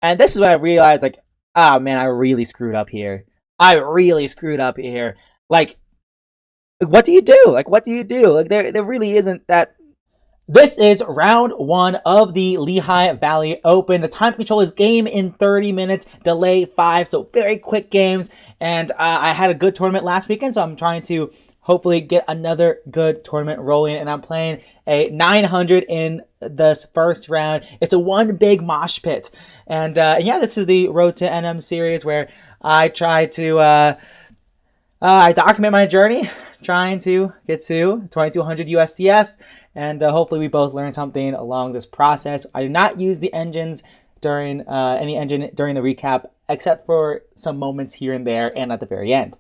And this is when I realized, like, oh man, I really screwed up here. I really screwed up here. Like, what do you do? Like, what do you do? Like, there really isn't that. This is round one of the Lehigh Valley Open. The time control is game in 30 minutes, delay 5, so very quick games. And I had a good tournament last weekend, so I'm trying to hopefully get another good tournament rolling. And I'm playing a 900 in this first round. It's a one big mosh pit. And yeah, this is the Road to NM series where I try to I document my journey trying to get to 2200 USCF, and hopefully we both learn something along this process. I did not use the engines during any engine during the recap, except for some moments here and there and at the very end.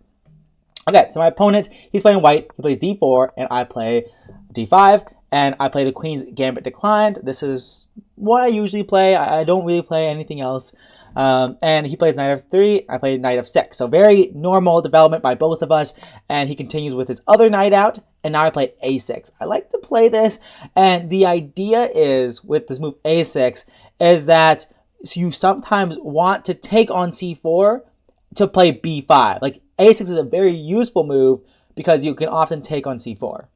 Okay, so my opponent, he's playing white. He plays d4, and I play d5, and I play the Queen's Gambit Declined. This is what I usually play. I don't really play anything else. And he plays knight f3, I play knight f6. So very normal development by both of us. And he continues with his other knight out, and now I play a6. I like to play this, and the idea is, with this move a6, is that you sometimes want to take on c4 to play b5. Like, a6 is a very useful move because you can often take on c4.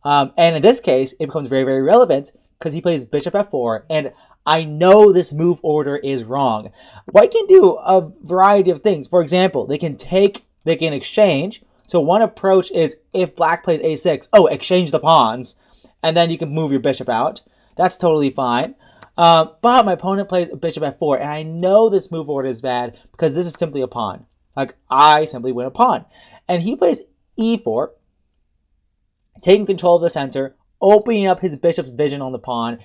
And in this case, it becomes very, very relevant because he plays bishop f4, and I know this move order is wrong. White can do a variety of things. For example, they can exchange. So one approach is, if black plays a6, exchange the pawns, and then you can move your bishop out. That's totally fine. But my opponent plays bishop f4, and I know this move order is bad because this is simply a pawn. Like, I simply win a pawn. And he plays e4, taking control of the center, opening up his bishop's vision on the pawn.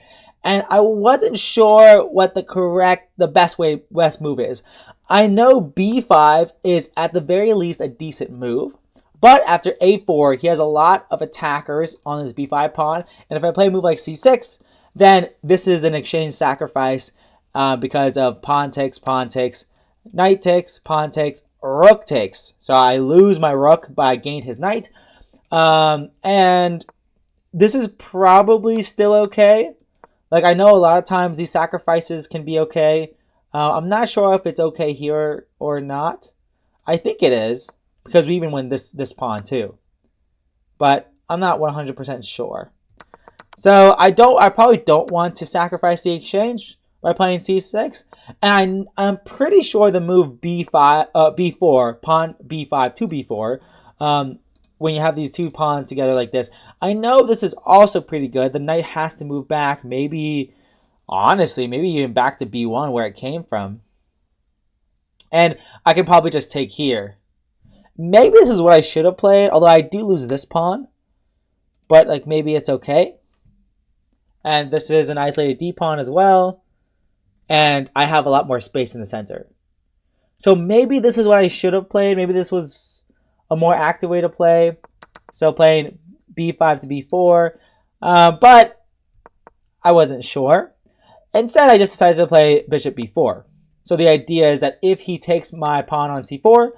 And I wasn't sure what the best move is. I know b5 is at the very least a decent move, but after a4, he has a lot of attackers on his b5 pawn, and if I play a move like c6, then this is an exchange sacrifice because of pawn takes, knight takes, pawn takes, rook takes. So I lose my rook, but I gained his knight. And this is probably still okay. Like, I know a lot of times these sacrifices can be okay. I'm not sure if it's okay here or not. I think it is, because we even win this pawn too. But I'm not 100% sure. So I probably don't want to sacrifice the exchange by playing c6. And I'm pretty sure the move b4, pawn b5 to b4, when you have these two pawns together like this, I know this is also pretty good. The knight has to move back, maybe even back to b1 where it came from. And I can probably just take here. Maybe this is what I should have played, although I do lose this pawn. But, like, maybe it's okay. And this is an isolated d pawn as well. And I have a lot more space in the center. So maybe this is what I should have played. Maybe this was a more active way to play. So playing b5 to b4. But I wasn't sure. Instead, I just decided to play bishop b4. So the idea is that if he takes my pawn on c4,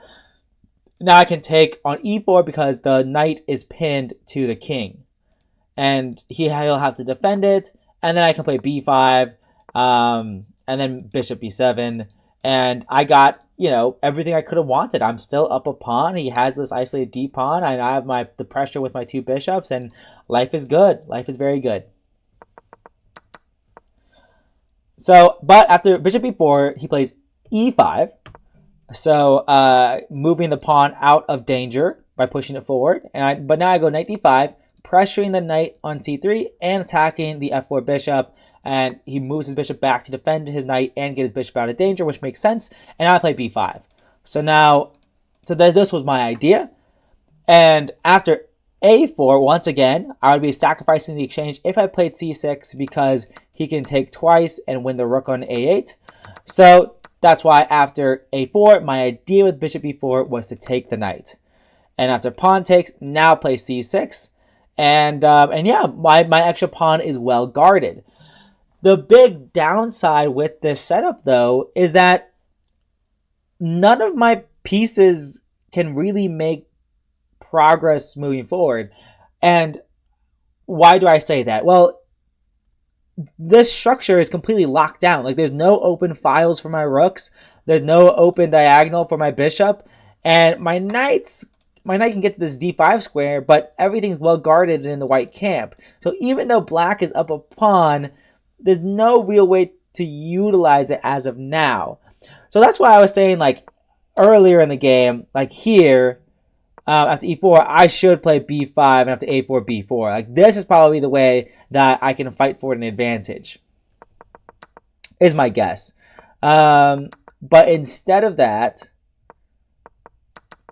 now I can take on e4 because the knight is pinned to the king. And he'll have to defend it. And then I can play b5, and then bishop b7. And I got, everything I could have wanted. I'm still up a pawn. He has this isolated d pawn. And I have the pressure with my two bishops. And life is good. Life is very good. So, but after bishop b4, he plays e5. So, moving the pawn out of danger by pushing it forward. But now I go knight d5, pressuring the knight on c3 and attacking the f4 bishop. And he moves his bishop back to defend his knight and get his bishop out of danger, which makes sense. And now I play b5. This was my idea. And after a4, once again, I would be sacrificing the exchange if I played c6 because he can take twice and win the rook on a8. So that's why after a4, my idea with bishop b4 was to take the knight. And after pawn takes, now play c6. And yeah, my extra pawn is well guarded. The big downside with this setup, though, is that none of my pieces can really make progress moving forward. And why do I say that? Well, this structure is completely locked down. Like, there's no open files for my rooks. There's no open diagonal for my bishop. And my knight can get to this d5 square, but everything's well guarded in the white camp. So even though black is up a pawn, there's no real way to utilize it as of now. So that's why I was saying, like, earlier in the game, like here, after e4, I should play b5, and after a4, b4. Like, this is probably the way that I can fight for an advantage, is my guess. But instead of that,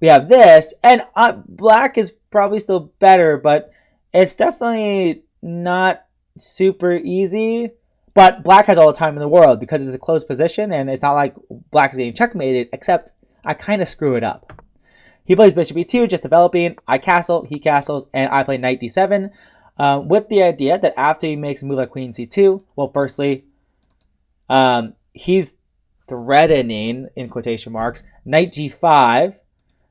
we have this, and black is probably still better, but it's definitely not super easy. But black has all the time in the world because it's a close position, and it's not like black is getting checkmated, except I kind of screw it up. He plays bishop e2, just developing. I castle, he castles, and I play knight d7, with the idea that after he makes a move like queen c2, well, firstly, he's threatening, in quotation marks, knight g5.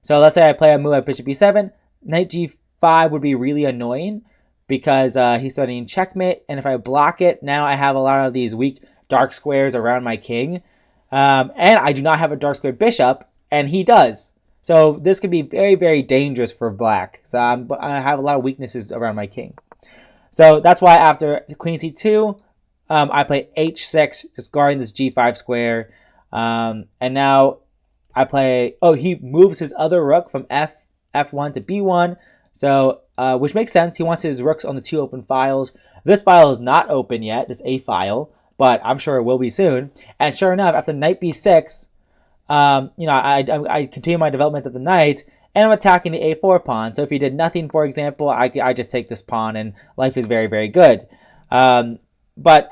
So let's say I play a move like bishop e7. Knight g5 would be really annoying because he's studying checkmate, and if I block it, now I have a lot of these weak dark squares around my king. And I do not have a dark square bishop, and he does. So this could be very, very dangerous for black. So I have a lot of weaknesses around my king. So that's why after queen c2, I play h6, just guarding this g5 square. And now I play... Oh, he moves his other rook from f1 to b1. So, which makes sense. He wants his rooks on the two open files. This file is not open yet, this a file, but I'm sure it will be soon. And sure enough, after knight b6, I continue my development of the knight, and I'm attacking the a4 pawn. So if he did nothing, for example, I just take this pawn, and life is very, very good. But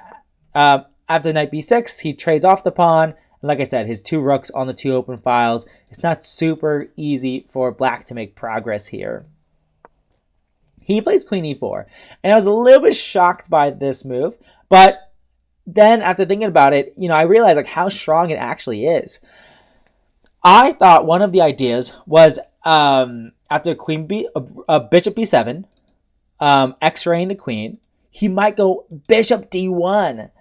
after knight b6, he trades off the pawn. And like I said, his two rooks on the two open files. It's not super easy for black to make progress here. He plays queen e4, and I was a little bit shocked by this move, but then after thinking about it, I realized like how strong it actually is. I thought one of the ideas was after bishop b7, x-raying the queen, he might go bishop d1.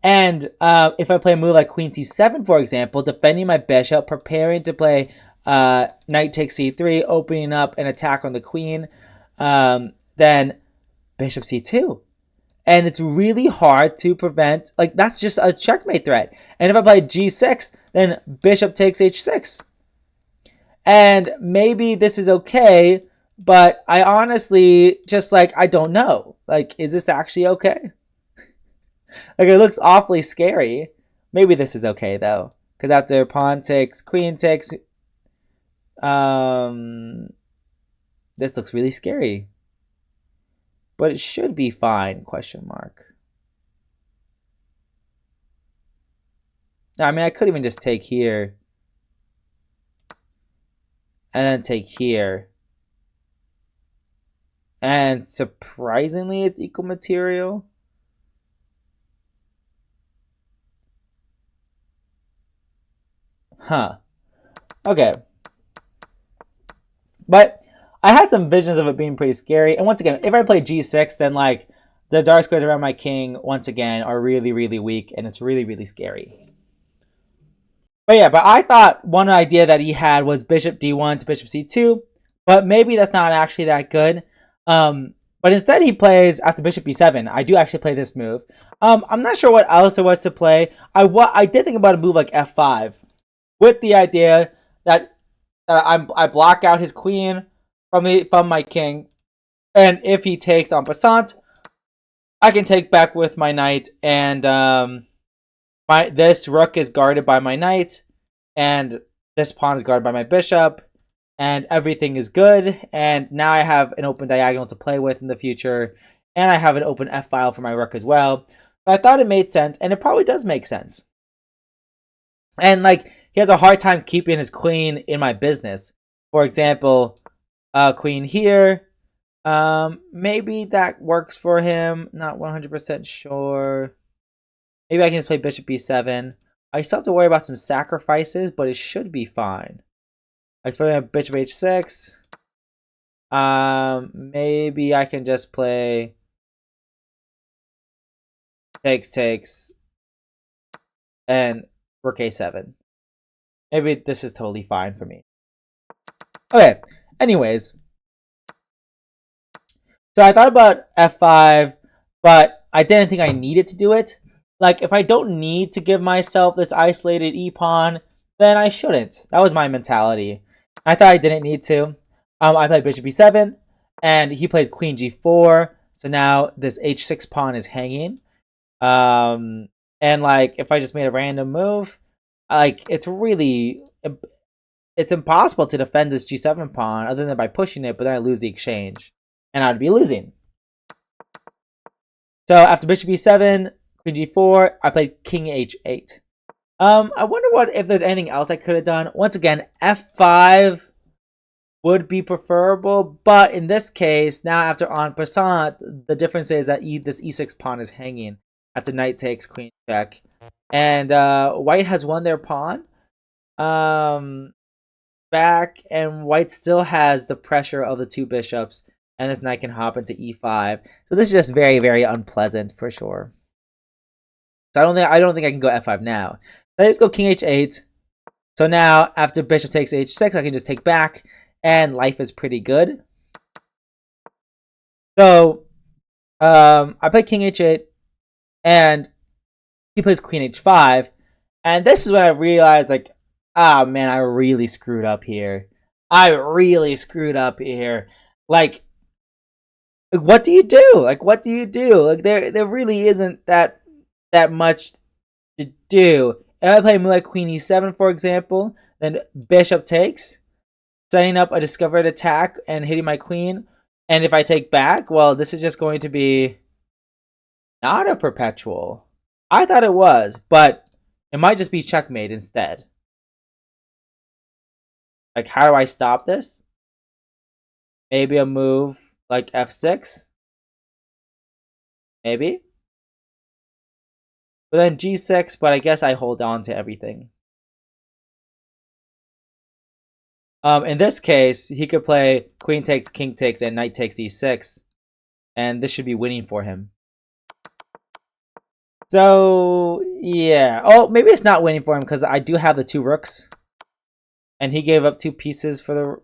And if I play a move like queen c7, for example, defending my bishop, preparing to play knight takes c3, opening up an attack on the queen, then bishop c2. And it's really hard to prevent, like, that's just a checkmate threat. And if I play g6, then bishop takes h6. And maybe this is okay, but I honestly just, like, I don't know. Like, is this actually okay? Like, it looks awfully scary. Maybe this is okay, though. Because after pawn takes, queen takes, this looks really scary. But it should be fine, question mark. I mean, I could even just take here. And then take here. And surprisingly, it's equal material. Huh. Okay. But I had some visions of it being pretty scary. And once again, if I play g6, then like the dark squares around my king, once again, are really, really weak. And it's really, really scary. But yeah, but I thought one idea that he had was bishop d1 to bishop c2. But maybe that's not actually that good. But instead he plays after bishop b7. I do actually play this move. I'm not sure what else there was to play. I did think about a move like f5. With the idea that I block out his queen from my king, and if he takes en passant, I can take back with my knight, and this rook is guarded by my knight, and this pawn is guarded by my bishop, and everything is good. And now I have an open diagonal to play with in the future, and I have an open f file for my rook as well. So I thought it made sense, and it probably does make sense. And like, he has a hard time keeping his queen in my business. For example, queen here. Maybe that works for him. Not 100% sure. Maybe I can just play bishop b7. I still have to worry about some sacrifices, but it should be fine. Like for bishop h6. Maybe I can just play takes, and rook a7. Maybe this is totally fine for me. Okay, anyways. So I thought about f5, but I didn't think I needed to do it. Like, if I don't need to give myself this isolated e-pawn, then I shouldn't. That was my mentality. I thought I didn't need to. I played bishop e7, and he plays queen g4. So now this h6 pawn is hanging. And like, if I just made a random move, like, it's impossible to defend this g7 pawn other than by pushing it, but then I lose the exchange. And I'd be losing. So after bishop e7, queen g4, I played king h8. I wonder if there's anything else I could have done. Once again, f5 would be preferable, but in this case, now after en passant, the difference is that this e6 pawn is hanging after knight takes, queen check. And white has won their pawn back, and white still has the pressure of the two bishops, and this knight can hop into e5. So this is just very, very unpleasant for sure. So I don't think I can go f5 now. So I just go king h8. So now after bishop takes h6, I can just take back, and life is pretty good. So I play king h8, and he plays queen h5, and this is when I realized, like, oh man, I really screwed up here. I really screwed up here. Like, what do you do? Like, what do you do? Like, there really isn't that much to do. If I play a move like queen e7, for example, then bishop takes, setting up a discovered attack and hitting my queen. And if I take back, well, this is just going to be not a perpetual. I thought it was, but it might just be checkmate instead. Like, how do I stop this? Maybe a move like f6? Maybe? But then g6, but I guess I hold on to everything. In this case, he could play queen takes, king takes, and knight takes e6. And this should be winning for him. So, yeah. Oh, maybe it's not winning for him because I do have the two rooks. And he gave up two pieces for the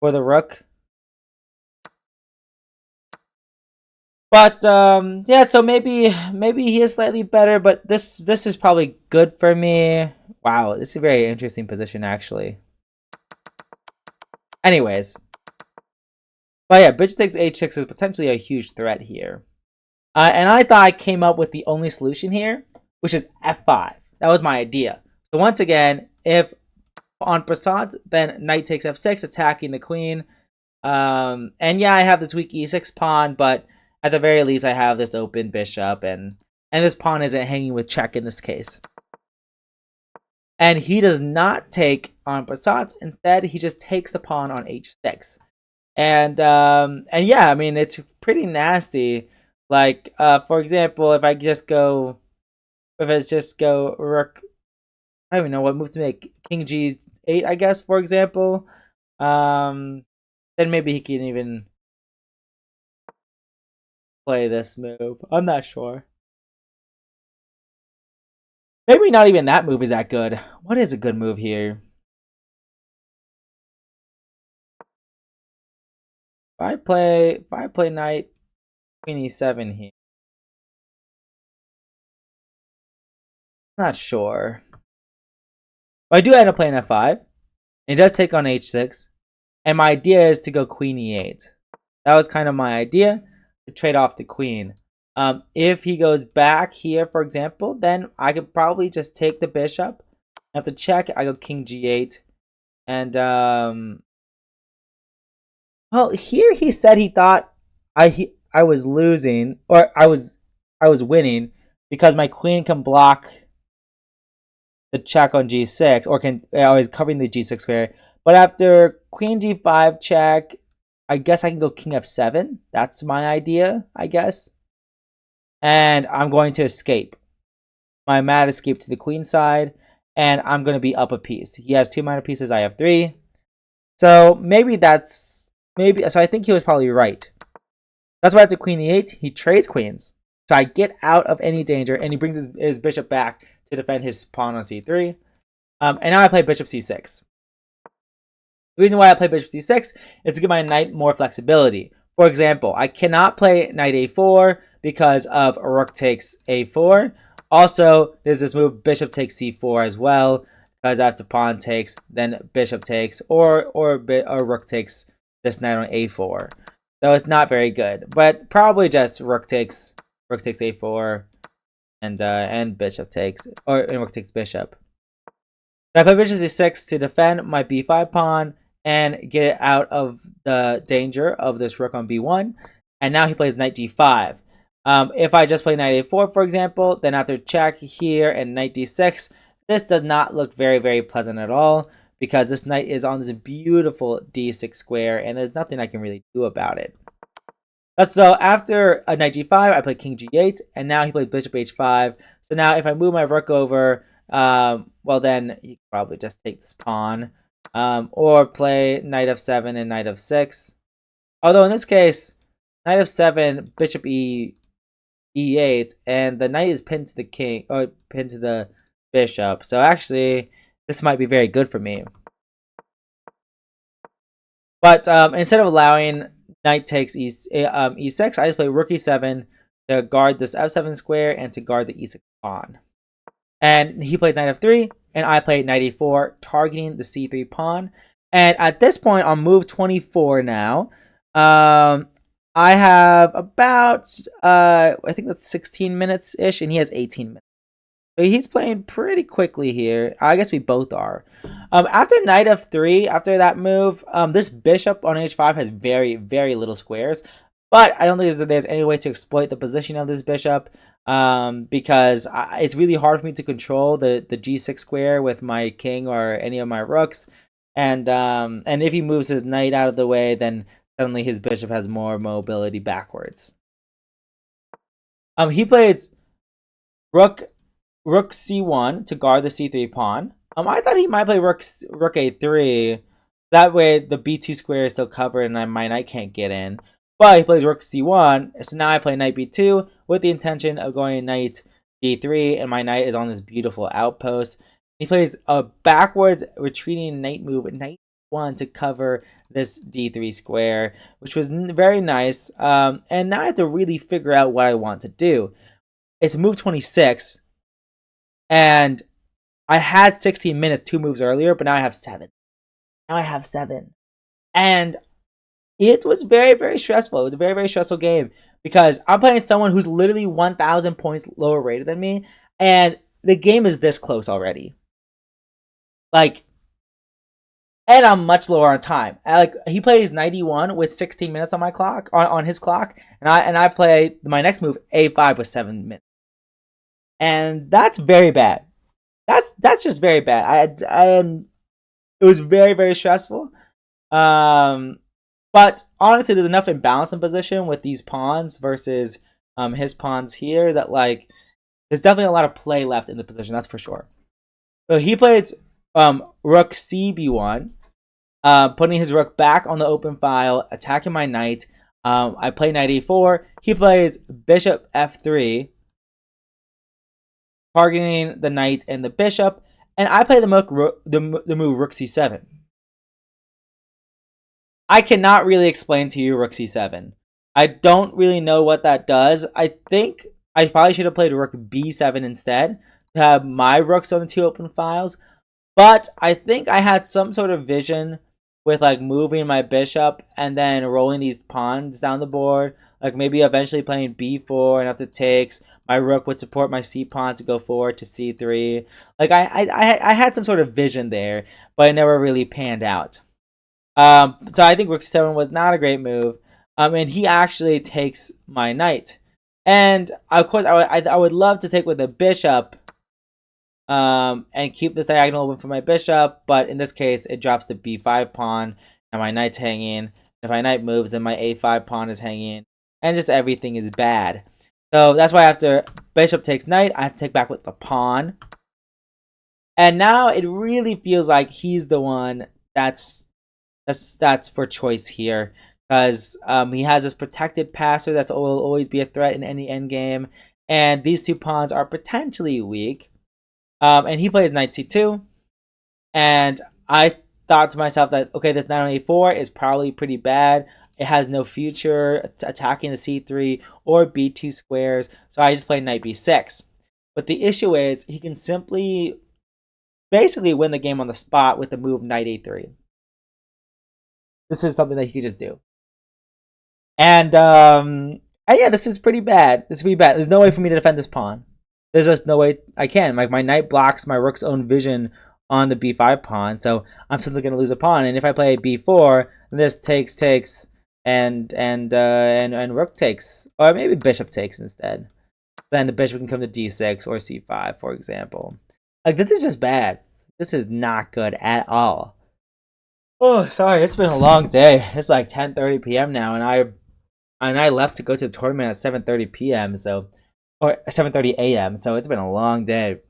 rook. But yeah, so maybe he is slightly better, but this is probably good for me. Wow, this is a very interesting position actually. Anyways, but yeah, bishop takes h6 is potentially a huge threat here. And I thought I came up with the only solution here, which is f5. That was my idea. So once again, if en passant, then knight takes f6, attacking the queen. And yeah, I have this weak e6 pawn, but at the very least, I have this open bishop, and this pawn isn't hanging with check in this case. And he does not take en passant. Instead, he just takes the pawn on h6. And yeah, I mean, it's pretty nasty. Like, for example, if it's just go rook, I don't even know what move to make. King g8, I guess, for example. Then maybe he can even play this move. I'm not sure. Maybe not even that move is that good. What is a good move here? If I play knight queen e7 here. Not sure. But I do end up playing f5. It does take on h6. And my idea is to go queen e8. That was kind of my idea, to trade off the queen. If he goes back here, for example, then I could probably just take the bishop. At the check, I go king g8. And, well, here he said he thought I was losing, or I was winning, because my queen can block the check on g6, or I was covering the g6 square. But after queen g5 check, I guess I can go king f7. That's my idea, I guess. And I'm going to escape. My mad escape to the queen side, and I'm going to be up a piece. He has 2 minor pieces, I have 3. So so I think he was probably right. That's why after queen e8, he trades queens. So I get out of any danger, and he brings his bishop back to defend his pawn on c3. And now I play bishop c6. The reason why I play bishop c6 is to give my knight more flexibility. For example, I cannot play knight a4 because of rook takes a4. Also, there's this move bishop takes c4 as well, because after pawn takes, then bishop takes, or rook takes this knight on a4. So it's not very good, but probably just rook takes a4, and bishop takes, and rook takes bishop. So I play bishop c6 to defend my b5 pawn and get it out of the danger of this rook on b1. And now he plays knight g5. If I just play knight a4, for example, then after check here and knight d6, this does not look very, very pleasant at all, because this knight is on this beautiful d6 square, and there's nothing I can really do about it. So after a knight g5, I play king g8, and now he plays bishop h5. So now if I move my rook over, well, then you can probably just take this pawn, or play knight f7 and knight f6. Although in this case, knight f7, bishop e8, and the knight is pinned to the king, or pinned to the bishop. So actually, this might be very good for me. But instead of allowing knight takes e6, I just play rook e7 to guard this f7 square and to guard the e6 pawn. And he played knight f3, and I played knight e4, targeting the c3 pawn. And at this point, on move 24 now, I have about, I think that's 16 minutes-ish, and he has 18 minutes. So he's playing pretty quickly here. I guess we both are. After knight f3, after that move, this bishop on h5 has very, very little squares. But I don't think that there's any way to exploit the position of this bishop, because it's really hard for me to control the g6 square with my king or any of my rooks. And if he moves his knight out of the way, then suddenly his bishop has more mobility backwards. He plays rook c1 to guard the c3 pawn. I thought he might play rook a3. That way the b2 square is still covered and my knight can't get in. But he plays rook c1, so now I play knight b2 with the intention of going knight d3, and my knight is on this beautiful outpost. He plays a backwards retreating knight move, knight 1, to cover this d3 square, which was very nice. And now I have to really figure out what I want to do. It's move 26, and I had 16 minutes 2 moves earlier, but now I have 7. And it was very, very stressful. It was a very, very stressful game, because I'm playing someone who's literally 1,000 points lower rated than me, and the game is this close already. Like, and I'm much lower on time. He plays 91 with 16 minutes on my clock, on his clock, and I play my next move a5 with 7 minutes, and that's very bad. That's just very bad. It was very, very stressful. But honestly, there's enough imbalance in position with these pawns versus his pawns here that, like, there's definitely a lot of play left in the position, that's for sure. So he plays rook cb1, putting his rook back on the open file, attacking my knight. I play knight e4. He plays bishop f3, targeting the knight and the bishop, and I play the move rook c7. I cannot really explain to you rook c7. I don't really know what that does. I think I probably should have played rook b7 instead to have my rooks on the 2 open files. But I think I had some sort of vision with, like, moving my bishop and then rolling these pawns down the board. Like, maybe eventually playing b4, and after takes, my rook would support my c pawn to go forward to c3. Like, I had some sort of vision there, but it never really panned out. So I think rook c7 was not a great move. And he actually takes my knight. And of course, I would love to take with the bishop, and keep this diagonal open for my bishop, but in this case, it drops the b5 pawn, and my knight's hanging. If my knight moves, then my a5 pawn is hanging, and just everything is bad. So that's why after bishop takes knight, I have to take back with the pawn. And now it really feels like he's the one that's for choice here, because he has this protected passer that will always be a threat in any endgame, and these two pawns are potentially weak. And he plays knight c2, and I thought to myself that, okay, this knight on a4 is probably pretty bad. It has no future attacking the c3 or b2 squares, so I just played knight b6. But the issue is he can simply basically win the game on the spot with the move knight a3. This is something that he could just do. And yeah, this is pretty bad. This is pretty bad. There's no way for me to defend this pawn. There's just no way I can. Like, my knight blocks my rook's own vision on the b5 pawn, so I'm simply going to lose a pawn. And if I play b4, this takes, and rook takes, or maybe bishop takes instead. Then the bishop can come to d6 or c5, for example. Like, this is just bad. This is not good at all. Oh, sorry, it's been a long day. It's like 10:30 p.m. now, and I left to go to the tournament at 7:30 p.m. Or 7:30 a.m. So it's been a long day.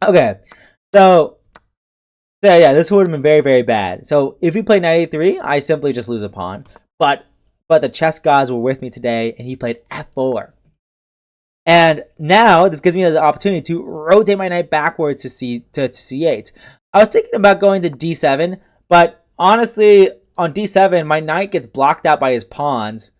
Okay, so yeah, this would have been very, very bad. So if we play knight a3, I simply just lose a pawn. But the chess gods were with me today, and he played f4. And now this gives me the opportunity to rotate my knight backwards to c8. I was thinking about going to d7, but honestly, on d7, my knight gets blocked out by his pawns.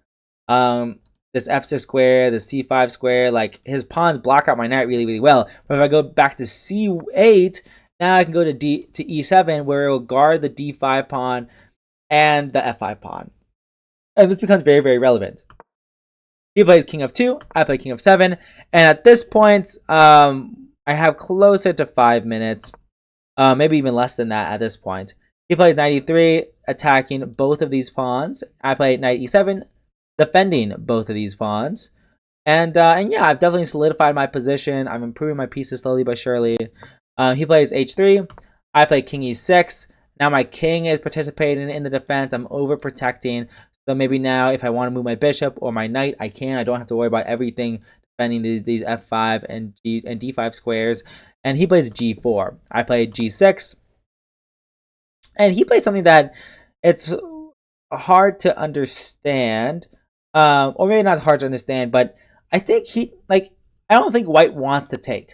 This f6 square, the c5 square, like, his pawns block out my knight really, really well. But if I go back to c8, now I can go to e7, where it will guard the d5 pawn and the f5 pawn. And this becomes very, very relevant. He plays king of 2, I play king of 7, and at this point, I have closer to 5 minutes, maybe even less than that at this point. He plays knight e3, attacking both of these pawns. I play knight e7, defending both of these pawns. And yeah, I've definitely solidified my position. I'm improving my pieces slowly but surely. He plays h3, I play king e6. Now my king is participating in the defense. I'm overprotecting. So maybe now if I want to move my bishop or my knight, I can. I don't have to worry about everything defending these f5 and d5 squares. And he plays g4. I play g6. And he plays something that it's hard to understand. Or maybe not hard to understand, but I think I don't think white wants to take.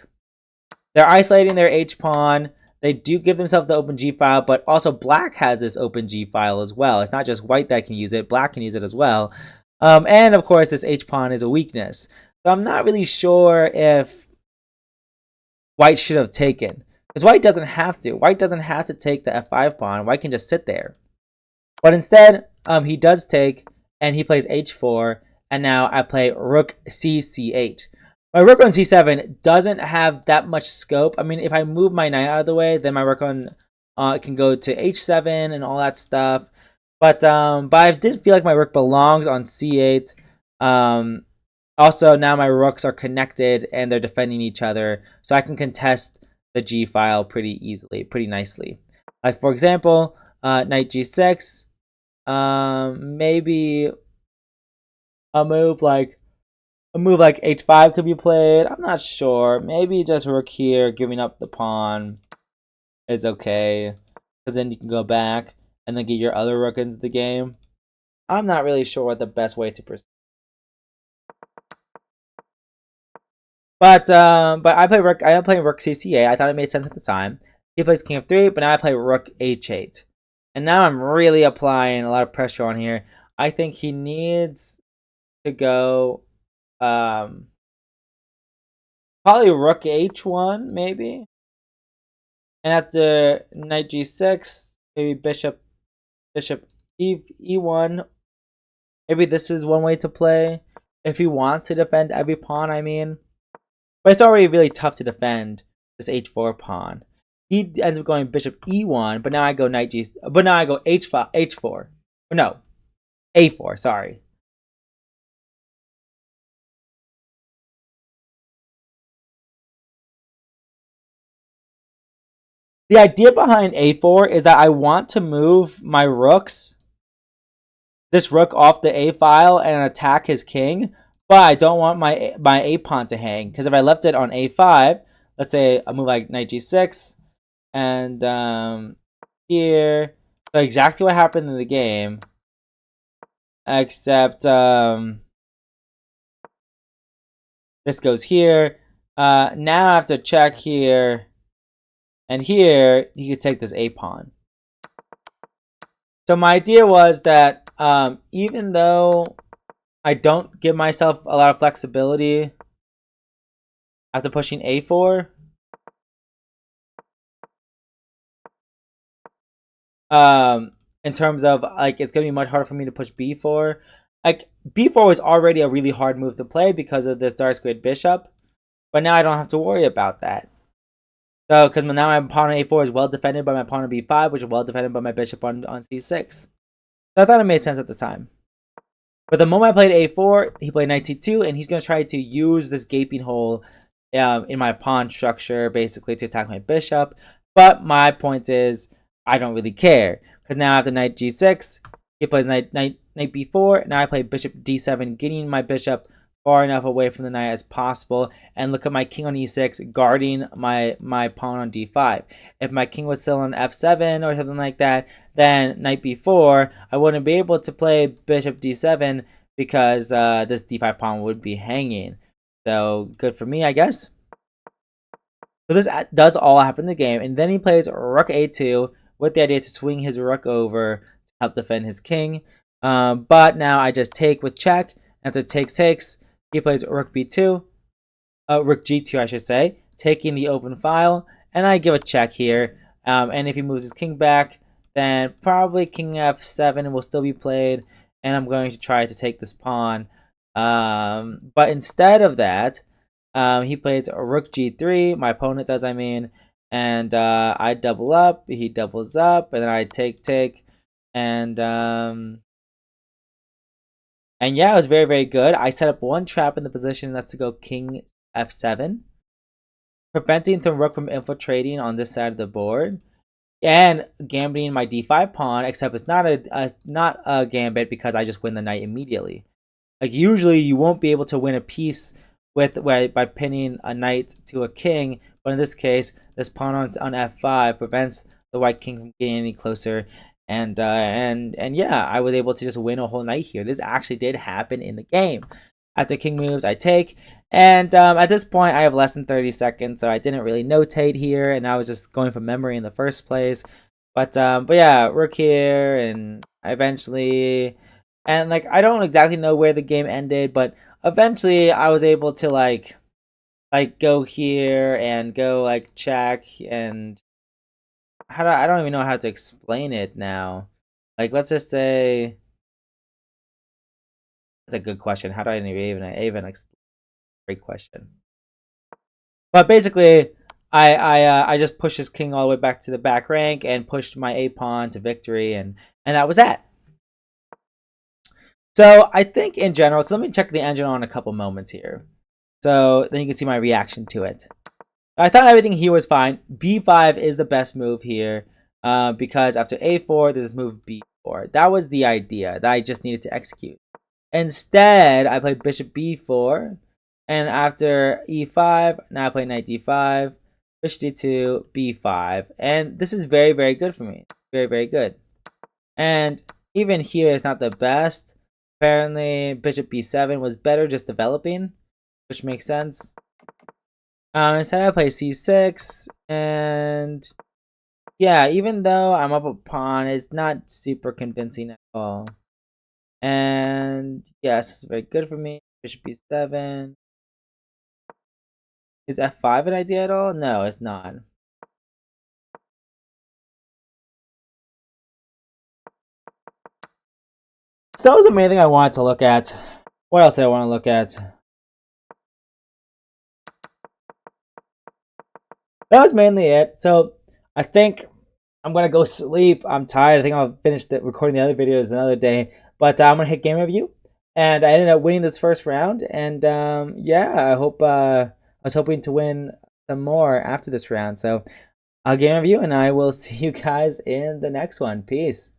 They're isolating their h-pawn. They do give themselves the open g-file, but also black has this open g-file as well. It's not just white that can use it. Black can use it as well. And, of course, this h-pawn is a weakness. So I'm not really sure if white should have taken. Because white doesn't have to. White doesn't have to take the f5 pawn. White can just sit there. But instead, he does take, and he plays h4. And now I play rook c8. My rook on c7 doesn't have that much scope. I mean, if I move my knight out of the way, then my rook on can go to h7 and all that stuff. But I did feel like my rook belongs on c8. Also, now my rooks are connected and they're defending each other, so I can contest the g file pretty easily, pretty nicely. Like, for example, knight g6. Maybe a move like h5 could be played. I'm not sure. Maybe just rook here, giving up the pawn is okay, because then you can go back and then get your other rook into the game. I'm not really sure what the best way to proceed. But I play rook. I am playing rook c8. I thought it made sense at the time. He plays king of 3, but now I play rook h8, and now I'm really applying a lot of pressure on here. I think he needs to go. Probably rook h1, maybe. And after knight g6, maybe bishop e1. Maybe this is one way to play. If he wants to defend every pawn, I mean. But it's already really tough to defend this h4 pawn. He ends up going bishop e1, but now I go knight g. But now I go h4. No, a4. Sorry. The idea behind a4 is that I want to move my rooks, this rook off the a file and attack his king, but I don't want my a pawn to hang, because if I left it on a5, let's say I move like knight g6, and here, so exactly what happened in the game. except this goes here. Now I have to check here, and here you can take this a pawn. So my idea was that even though I don't give myself a lot of flexibility after pushing a4, in terms of like it's gonna be much harder for me to push b4. Like b4 was already a really hard move to play because of this dark squared bishop, but now I don't have to worry about that. So because now my pawn on a4 is well defended by my pawn on b5, which is well defended by my bishop on c6. So I thought it made sense at the time. But the moment I played a4, he played knight c2, and he's going to try to use this gaping hole in my pawn structure, basically, to attack my bishop. But my point is, I don't really care. Because now after knight g6, he plays knight b4. Now I play bishop d7, getting my bishop far enough away from the knight as possible. And look at my king on e6, guarding my pawn on d5. If my king was still on f7 or something like that, then knight b4, I wouldn't be able to play bishop d7 because this d5 pawn would be hanging. So good for me, I guess. So this does all happen in the game, and then he plays rook a2 with the idea to swing his rook over to help defend his king. But now I just take with check. After takes, he plays rook b2, rook g2, I should say, taking the open file, and I give a check here. And if he moves his king back, then probably king f7 will still be played, and I'm going to try to take this pawn. But instead of that, he plays rook g3. My opponent does, I mean, and I double up. He doubles up, and then I take, and yeah, it was very, very good. I set up one trap in the position that's to go king f7, preventing the rook from infiltrating on this side of the board, and gambiting my d5 pawn. Except it's not a gambit because I just win the knight immediately. Like usually, you won't be able to win a piece by pinning a knight to a king, but in this case, this pawn on f5 prevents the white king from getting any closer. And yeah, I was able to just win a whole knight here. This actually did happen in the game. After king moves, I take, and at this point, I have less than 30 seconds, so I didn't really notate here, and I was just going from memory in the first place. But yeah, rook here, and I eventually, and like I don't exactly know where the game ended, but eventually I was able to like go here and go like check, and I don't even know how to explain it now. Like let's just say that's a good question. How do I even explain? Great question. But basically, I just pushed his king all the way back to the back rank and pushed my a pawn to victory, and that was that. So I think in general, so let me check the engine on a couple moments here. So then you can see my reaction to it. I thought everything here was fine. b5 is the best move here because after a4, there's this move b4. That was the idea that I just needed to execute. Instead, I played bishop b4, and after e5, now I play knight d5, bishop d2, b5, and this is very, very good for me. Very, very good. And even here, it's not the best. Apparently, bishop b7 was better just developing, which makes sense. Instead I play c6, and yeah, even though I'm up a pawn, it's not super convincing at all. And yes, this is very good for me. Bishop b7. Is f5 an idea at all? No, it's not. So that was the main thing I wanted to look at. What else did I want to look at? That was mainly it. So I think I'm gonna go sleep. I'm tired. I think I'll finish recording the other videos another day. But I'm gonna hit game review, and I ended up winning this first round. And yeah, I hope I was hoping to win some more after this round. So I'll game review, and I will see you guys in the next one. Peace.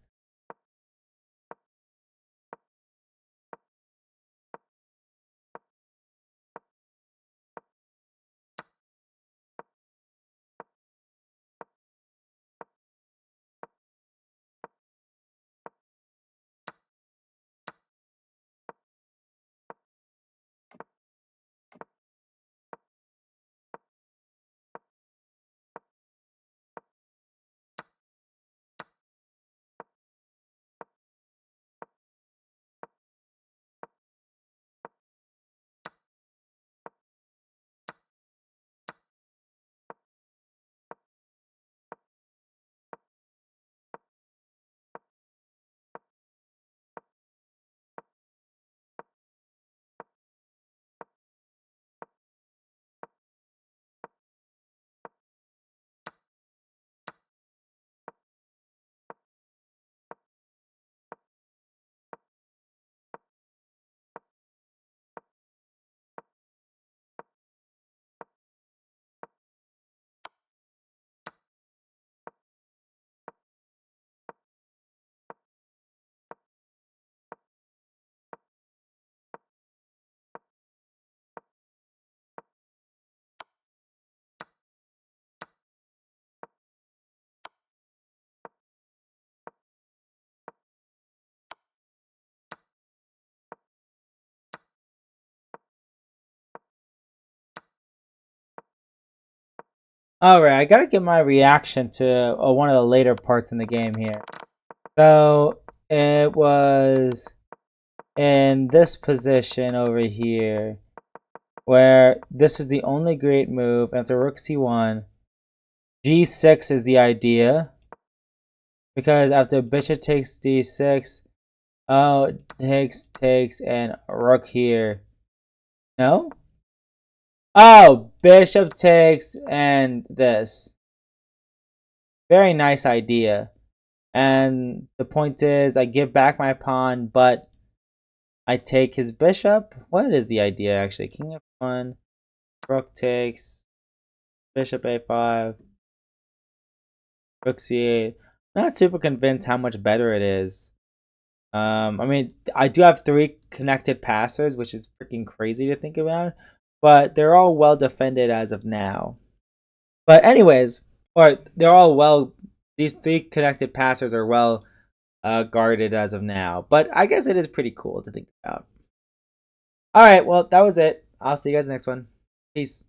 Alright, I gotta get my reaction to one of the later parts in the game here. So, it was in this position over here, where this is the only great move. After rook c1, g6 is the idea, because after bishop takes d6, oh, takes, and rook here. No? Oh, bishop takes, and this. Very nice idea. And the point is, I give back my pawn, but I take his bishop. What is the idea, actually? King f1, rook takes, bishop a5, rook c8. Not super convinced how much better it is. I mean, I do have 3 connected passers, which is freaking crazy to think about, but they're all well defended as of now. But anyways, or they're all well. These 3 connected passers are well guarded as of now. But I guess it is pretty cool to think about. All right, well, that was it. I'll see you guys next one. Peace.